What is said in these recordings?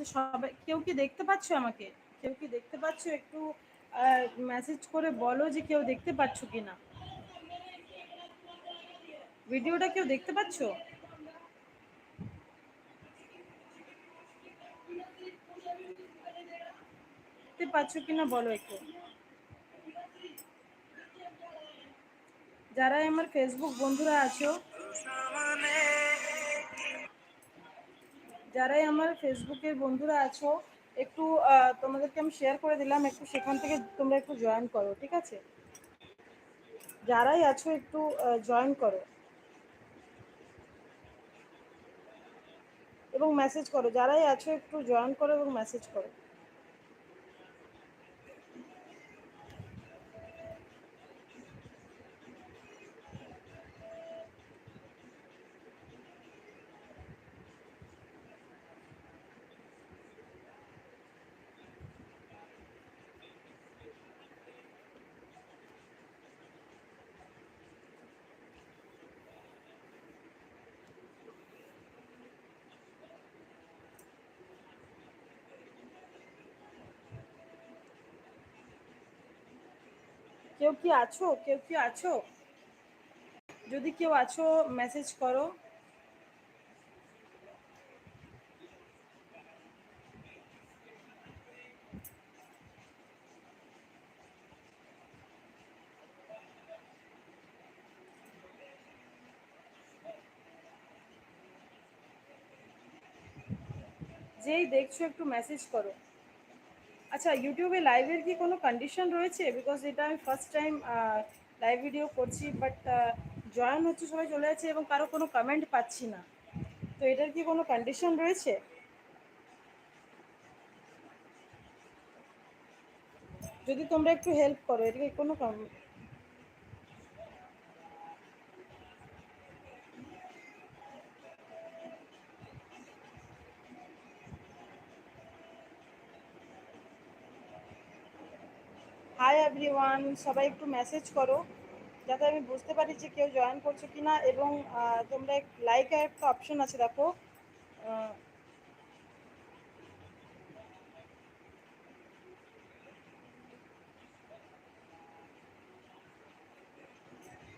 আচ্ছা, সবাই কেউ কি দেখতে পাচ্ছ আমাকে? কেউ কি দেখতে পাচ্ছ? একটু মেসেজ করে বলো যে কেউ দেখতে পাচ্ছ কিনা। ভিডিওটা কেউ দেখতে পাচ্ছ? দেখতে পাচ্ছ কিনা বলো একটু। যারাই আমার ফেসবুক বন্ধুরা আছো, যারাই আমার ফেসবুকের বন্ধুরা আছো, একটু তোমাদেরকে আমি শেয়ার করে দিলাম, একটু সেখান থেকে তোমরা একটু জয়েন করো, ঠিক আছে? যারাই আছো একটু জয়েন করো এবং মেসেজ করো। যারাই আছো একটু জয়েন করো এবং মেসেজ করো। কেউ কি আছো? কেউ কি আছো? যদি কেউ আছো মেসেজ করো। যেই দেখছো একটু মেসেজ করো। আচ্ছা, ইউটিউবে লাইভের কি কোনো কন্ডিশন রয়েছে? বিকজ এটা আমি ফার্স্ট টাইম লাইভ ভিডিও করছি, বাট জয়েন হচ্ছে সবাই চলে যাচ্ছে এবং কারো কোনো কমেন্ট পাচ্ছি না। তো এটার কি কোনো কন্ডিশন রয়েছে? যদি তোমরা একটু হেল্প করো, এটা কি কোনো হাই এভরিওয়ান, সবাই একটু মেসেজ করো যাতে আমি বুঝতে পারি যে কেউ জয়েন করছো কিনা। এবং তোমরা লাইকের একটা অপশন আছে, দেখো। আহ,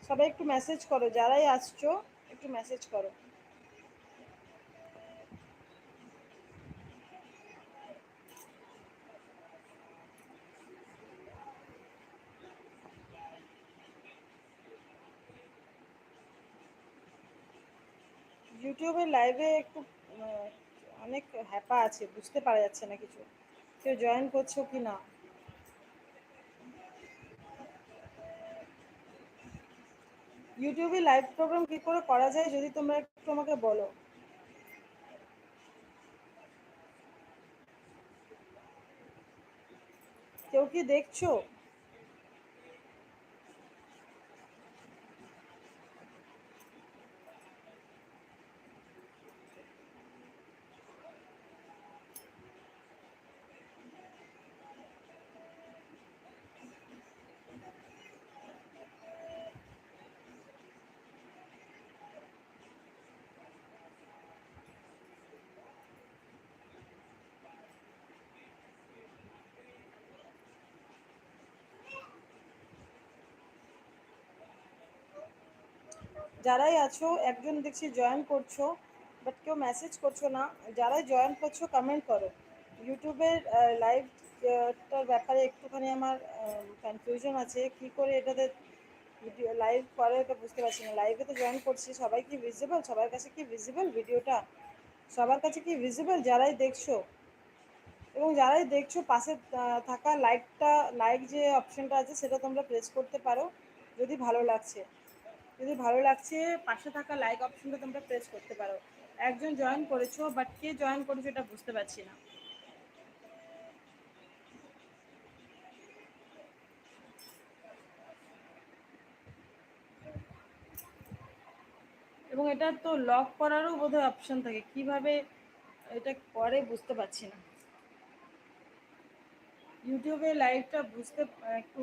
সবাই একটু মেসেজ করো, যারাই আসছো একটু মেসেজ করো। ইউটিউবের লাইভে একটু আহ, অনেক হ্যাপা আছে, বুঝতে পারা যাচ্ছে না কিছু। কেউ জয়েন করছো কি না? ইউটিউবে লাইভ প্রোগ্রাম কি করে করা যায় যদি তোমরা একটু আমাকে বলো। কেউ কি দেখছো? যারাই আছো, একজন দেখছি জয়েন করছো, বাট কেউ মেসেজ করছো না। যারাই জয়েন করছো কমেন্ট করো। ইউটিউবের লাইভটার ব্যাপারে একটুখানি আমার কনফিউশন আছে, কি করে এটাতে ভিডিও লাইভ করে এটা বুঝতে পারছি না। লাইভে তো জয়েন করছি, সবাই কি ভিজিবল? সবার কাছে কি ভিজিবল ভিডিওটা? সবার কাছে কি ভিজিবল যারাই দেখছো? এবং যারাই দেখছো পাশে থাকা লাইক যে অপশনটা আছে সেটা তোমরা প্রেস করতে পারো যদি ভালো লাগছে। যদি ভালো লাগছে পাশে থাকা লাইক অপশনটা তোমরা প্রেস করতে পারো। একজন জয়েন করেছো, বাট কে জয়েন করেছো এটা বুঝতে পারছি না। এবং এটা তো লক করারও বোধহয় অপশন থাকে, কিভাবে এটা করে বুঝতে পারছি না। ইউটিউবে লাইভটা বুঝতে একটু